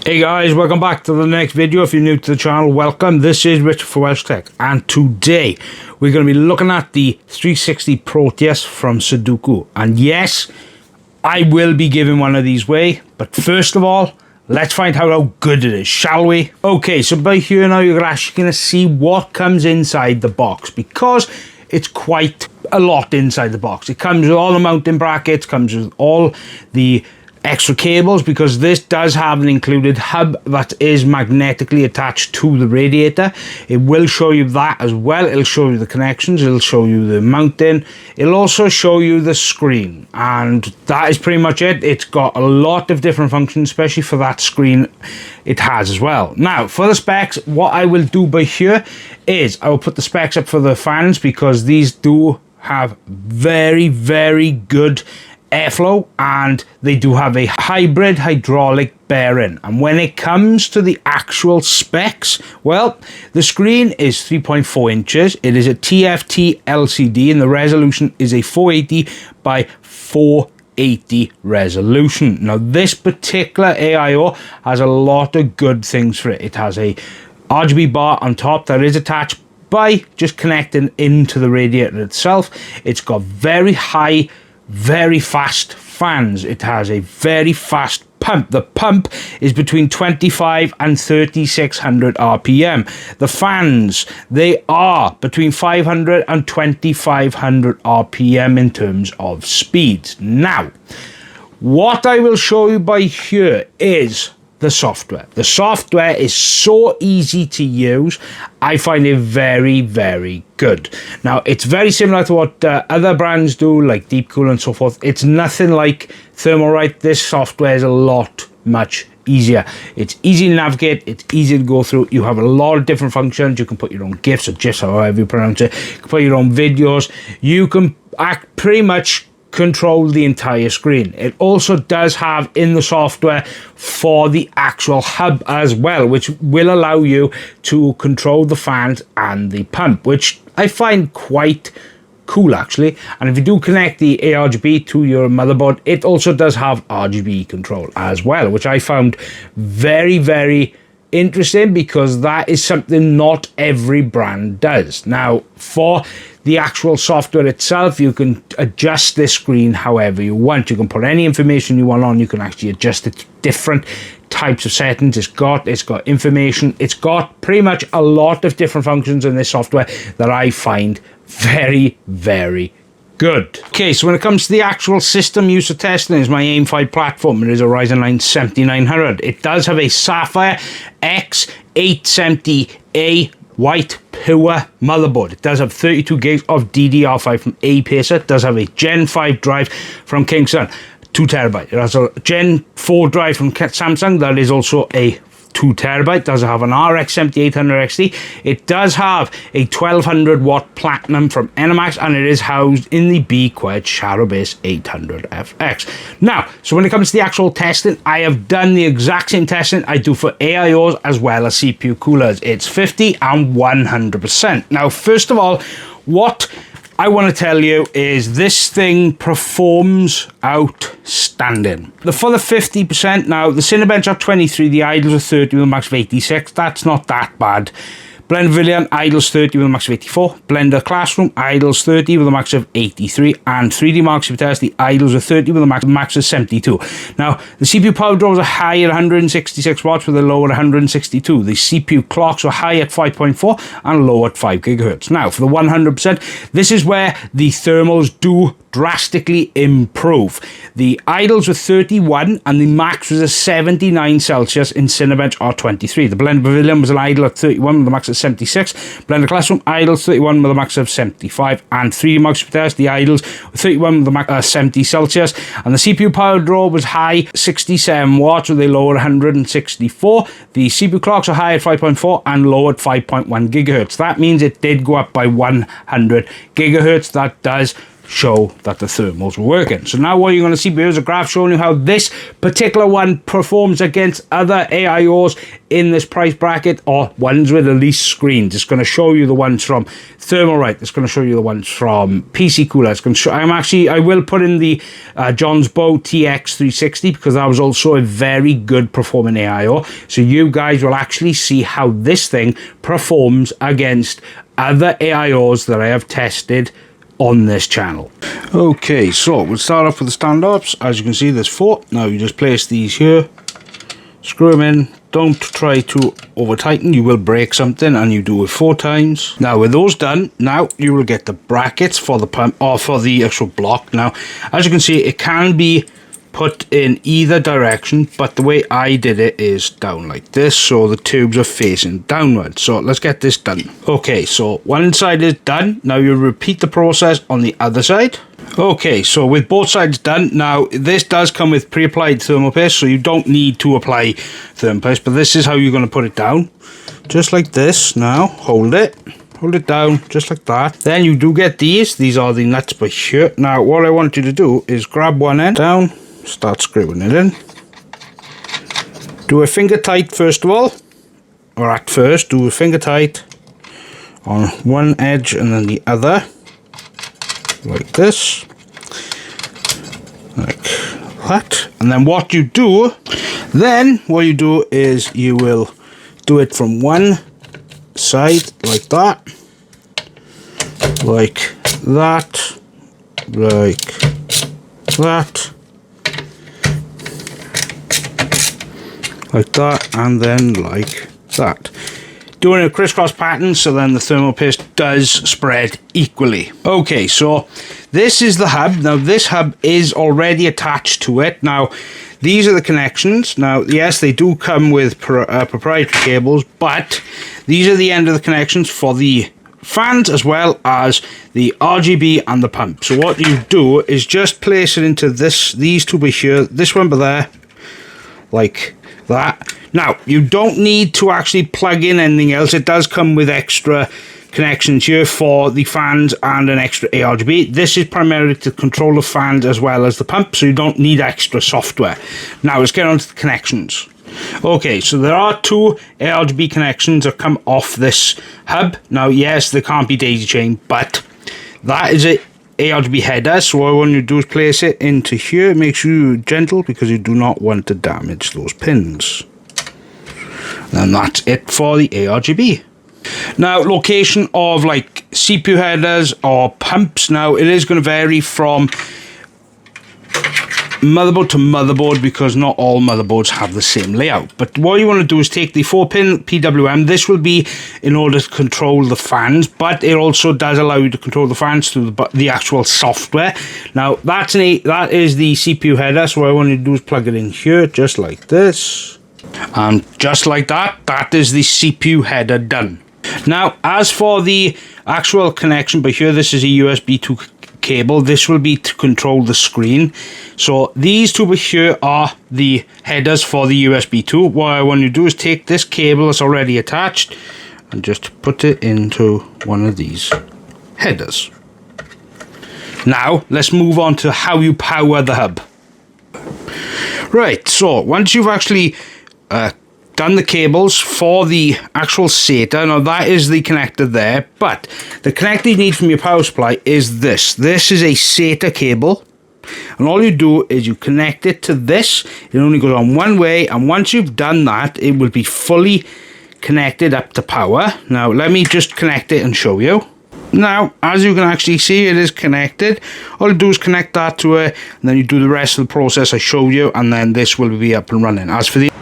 Hey guys, welcome back to the next video. If you're new to the channel, welcome. This is Richard for WELSHYTECH, and today we're going to be looking at the 360 Proteus from Sudokoo. And yes, I will be giving one of these away, but first of all, let's find out how good it is, shall we? Okay, so by here now you're actually going to see what comes inside the box, because it's quite a lot inside the box. It comes with all the mounting brackets, comes with all the extra cables, because this does have an included hub that is magnetically attached to the radiator. It will show you that as well. It'll show you the connections, it'll show you the mounting, it'll also show you the screen, and that is pretty much it. It's got a lot of different functions, especially for that screen it has as well. Now for the specs, what I will do by here is I will put the specs up for the fans, because these do have very good airflow, and they do have a hybrid hydraulic bearing. And when it comes to the actual specs, well, the screen is 3.4 inches. It is a TFT LCD, and the resolution is a 480 by 480 resolution. Now this particular AIO has a lot of good things for it. It has a RGB bar on top that is attached by just connecting into the radiator itself. It's got very high, very fast fans. It has a very fast pump. The pump is between 25 and 3600 RPM. The fans, they are between 500 and 2500 RPM in terms of speed. Now, what I will show you by here is the software. The software is so easy to use. I find it very good. Now it's very similar to what other brands do, like Deepcool and so forth. It's nothing like Thermalright. This software is a lot much easier. It's easy to navigate, it's easy to go through. You have a lot of different functions. You can put your own GIFs or GIFs, however you pronounce it. You can put your own videos. You can pretty much control the entire screen. It also does have in the software for the actual hub as well, which will allow you to control the fans and the pump, which I find quite cool actually. And if you do connect the ARGB to your motherboard, it also does have RGB control as well, which I found very interesting, because that is something not every brand does. Now for the actual software itself, you can adjust this screen however you want. You can put any information you want on. You can actually adjust it to different types of settings. It's got information. It's got pretty much a lot of different functions in this software that I find very good. Okay, so when it comes to the actual system user testing, is my AIM 5 platform. It is a Ryzen 9 7900. It does have a Sapphire X870A white pure motherboard. It does have 32 gigs of DDR5 from Apacer. It does have a Gen 5 drive from Kingston, 2 terabyte. It has a Gen 4 drive from Samsung that is also a 2 terabyte. It does have an RX 7800 XT. It does have a 1200 watt platinum from Enermax, and it is housed in the Be-Quiet Shadowbase 800FX. Now, so when it comes to the actual testing, I have done the exact same testing I do for AIOs as well as CPU coolers. It's 50 and 100%. Now, first of all, what I want to tell you is this thing performs outstanding. For the 50%, now the Cinebench are 23, the idles are 30 with a max of 86. That's not that bad. Blender Pavilion idles 30 with a max of 84. Blender Classroom idles 30 with a max of 83. And 3D Mark CPU Test, the idles are 30 with a max of 72. Now, the CPU power draws are high at 166 watts with a low at 162. The CPU clocks are high at 5.4 and low at 5 gigahertz. Now, for the 100%, this is where the thermals do drastically improve. The idles were 31 and the max was a 79 Celsius in Cinebench R23. The Blender Pavilion was an idle at 31 with a max of 76. Blender Classroom idles 31 with a max of 75. And 3D Mark Super Test, the idles were 31 with a max of 70 Celsius. And the CPU power draw was high, 67 watts with a low at 164. The CPU clocks are high at 5.4 and low at 5.1 gigahertz. That means it did go up by 100 gigahertz. That does show that the thermals were working. So now what you're going to see here is a graph showing you how this particular one performs against other AIOs in this price bracket, or ones with the least screens. It's going to show you the ones from Thermalright. It's going to show you the ones from PC Cooler. It's going to show, I will put in the John's Bow TX360 because that was also a very good performing AIO. So you guys will actually see how this thing performs against other AIOs that I have tested on this channel. Okay, so we'll start off with the standoffs. As you can see, there's 4. Now you just place these here, screw them in. Don't try to over tighten, you will break something, and you do it 4 times. Now with those done, now you will get the brackets for the pump, or for the actual block. Now as you can see, it can be put in either direction, but the way I did it is down like this, so the tubes are facing downward. So let's get this done. Okay, so one side is done. Now you repeat the process on the other side. Okay, so with both sides done, now this does come with pre-applied thermal paste, so you don't need to apply thermal paste, but this is how you're going to put it down, just like this. Now hold it down just like that. Then you do get these are the nuts by here. Now what I want you to do is grab one end down, start screwing it in. Do a finger tight first of all, or at first do a finger tight on one edge and then the other, like this, like that. And then what you do is you will do it from one side like that, like that, like that, like that, and then like that. Doing a crisscross pattern so then the thermal paste does spread equally. Okay, so this is the hub. Now this hub is already attached to it. Now these are the connections. Now yes, they do come with proprietary cables, but these are the end of the connections for the fans as well as the RGB and the pump. So what you do is just place it into these two by here, this one by there, like that. Now you don't need to actually plug in anything else. It does come with extra connections here for the fans and an extra ARGB. This is primarily to control the fans as well as the pump, so you don't need extra software. Now let's get on to the connections. Okay, so there are 2 ARGB connections that come off this hub. Now yes, they can't be daisy chained, but that is a ARGB header. So what I want you to do is place it into here. Make sure you're gentle because you do not want to damage those pins. And that's it for the ARGB. Now location of like CPU headers or pumps, now it is going to vary from motherboard to motherboard because not all motherboards have the same layout. But what you want to do is take the 4-pin PWM. This will be in order to control the fans, but it also does allow you to control the fans through the actual software. Now that is the CPU header, so what I want you to do is plug it in here just like this, and just like that, that is the CPU header done. Now as for the actual connection, but here this is a USB 2 cable. This will be to control the screen. So these two here are the headers for the USB 2. What I want you to do is take this cable that's already attached and just put it into one of these headers. Now let's move on to how you power the hub. Right, so once you've actually done the cables for the actual SATA, now that is the connector there, but the connector you need from your power supply is this. This is a SATA cable, and all you do is you connect it to this. It only goes on one way, and once you've done that, it will be fully connected up to power. Now let me just connect it and show you. Now as you can actually see, it is connected. All you do is connect that to it, and then you do the rest of the process I showed you, and then this will be up and running. As for the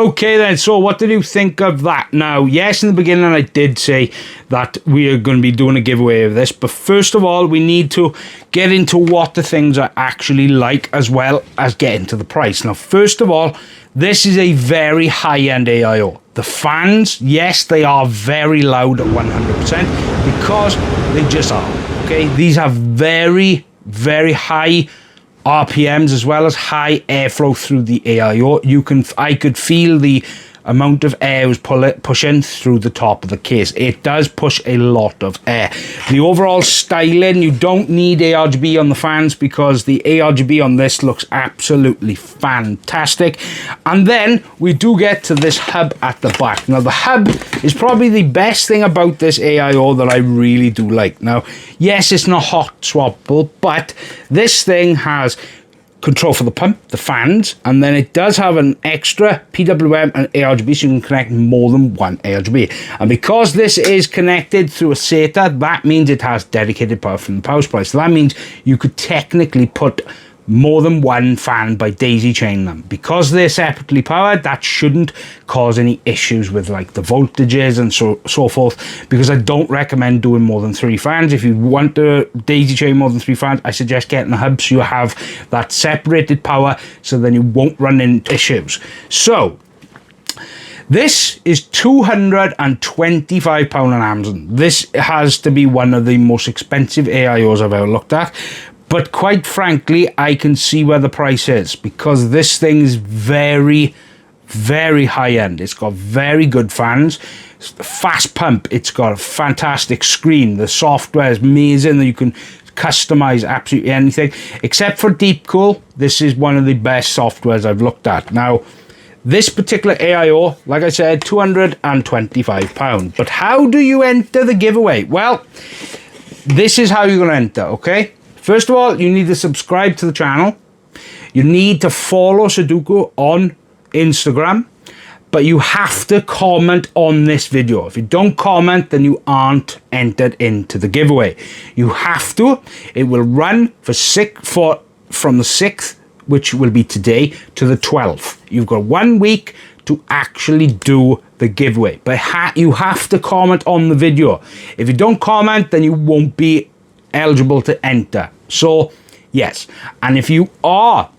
Okay then, so what did you think of that? Now, yes, in the beginning I did say that we are going to be doing a giveaway of this, but first of all, we need to get into what the things are actually like, as well as get into the price. Now, first of all, this is a very high-end AIO. The fans, yes, they are very loud at 100%, because they just are, okay? These have very, very high RPMs, as well as high airflow through the AIO. I could feel the amount of air was pushing through the top of the case. It does push a lot of air. The overall styling, you don't need ARGB on the fans, because the ARGB on this looks absolutely fantastic. And then we do get to this hub at the back. Now, the hub is probably the best thing about this AIO that I really do like. Now, yes, it's not hot swappable, but this thing has control for the pump, the fans, and then it does have an extra PWM and ARGB, so you can connect more than one ARGB. And because this is connected through a SATA, that means it has dedicated power from the power supply. So that means you could technically put more than one fan by daisy chain them. Because they're separately powered, that shouldn't cause any issues with like the voltages and so forth, because I don't recommend doing more than 3 fans. If you want to daisy chain more than 3 fans, I suggest getting a hub so you have that separated power, so then you won't run into issues. So this is £225 on Amazon. This has to be one of the most expensive AIOs I've ever looked at. But quite frankly, I can see where the price is, because this thing is very, very high-end. It's got very good fans, fast pump. It's got a fantastic screen. The software is amazing. That you can customize absolutely anything. Except for Deep Cool, this is one of the best softwares I've looked at. Now, this particular AIO, like I said, £225. But how do you enter the giveaway? Well, this is how you're going to enter, okay? First of all, you need to subscribe to the channel. You need to follow Sudokoo on Instagram. But you have to comment on this video. If you don't comment, then you aren't entered into the giveaway. You have to. It will run from the 6th, which will be today, to the 12th. You've got 1 week to actually do the giveaway. But you have to comment on the video. If you don't comment, then you won't be eligible to enter. So yes, and if you are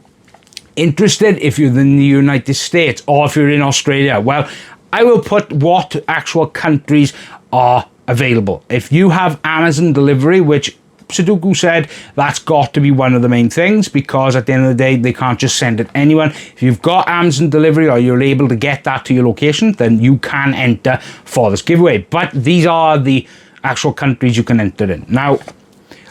interested, if you're in the United States or if you're in Australia, well, I will put what actual countries are available. If you have Amazon delivery, which Sudokoo said that's got to be one of the main things, because at the end of the day they can't just send it anyone. If you've got Amazon delivery or you're able to get that to your location, then you can enter for this giveaway. But these are the actual countries you can enter in. Now,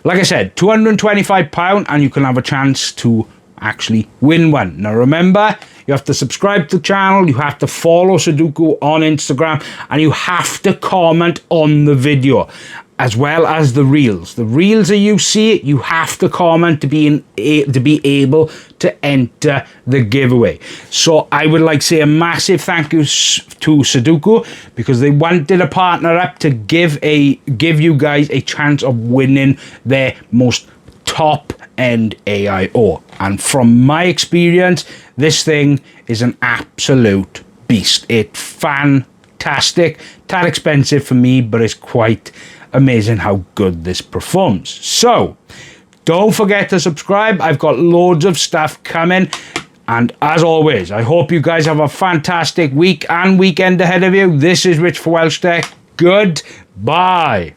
like I said, £225, and you can have a chance to actually win one. Now remember, you have to subscribe to the channel, you have to follow Sudokoo on Instagram, and you have to comment on the video, as well as the reels. The reels that you see, you have to comment to be able to enter the giveaway. So I would like to say a massive thank you to Sudokoo, because they wanted to partner up to give you guys a chance of winning their most top-end AIO. And from my experience, this thing is an absolute beast. It's fantastic. That expensive for me, but it's quite amazing how good this performs. So don't forget to subscribe. I've got loads of stuff coming, and as always, I hope you guys have a fantastic week and weekend ahead of you. This is Rich for WELSHYTECH. Goodbye.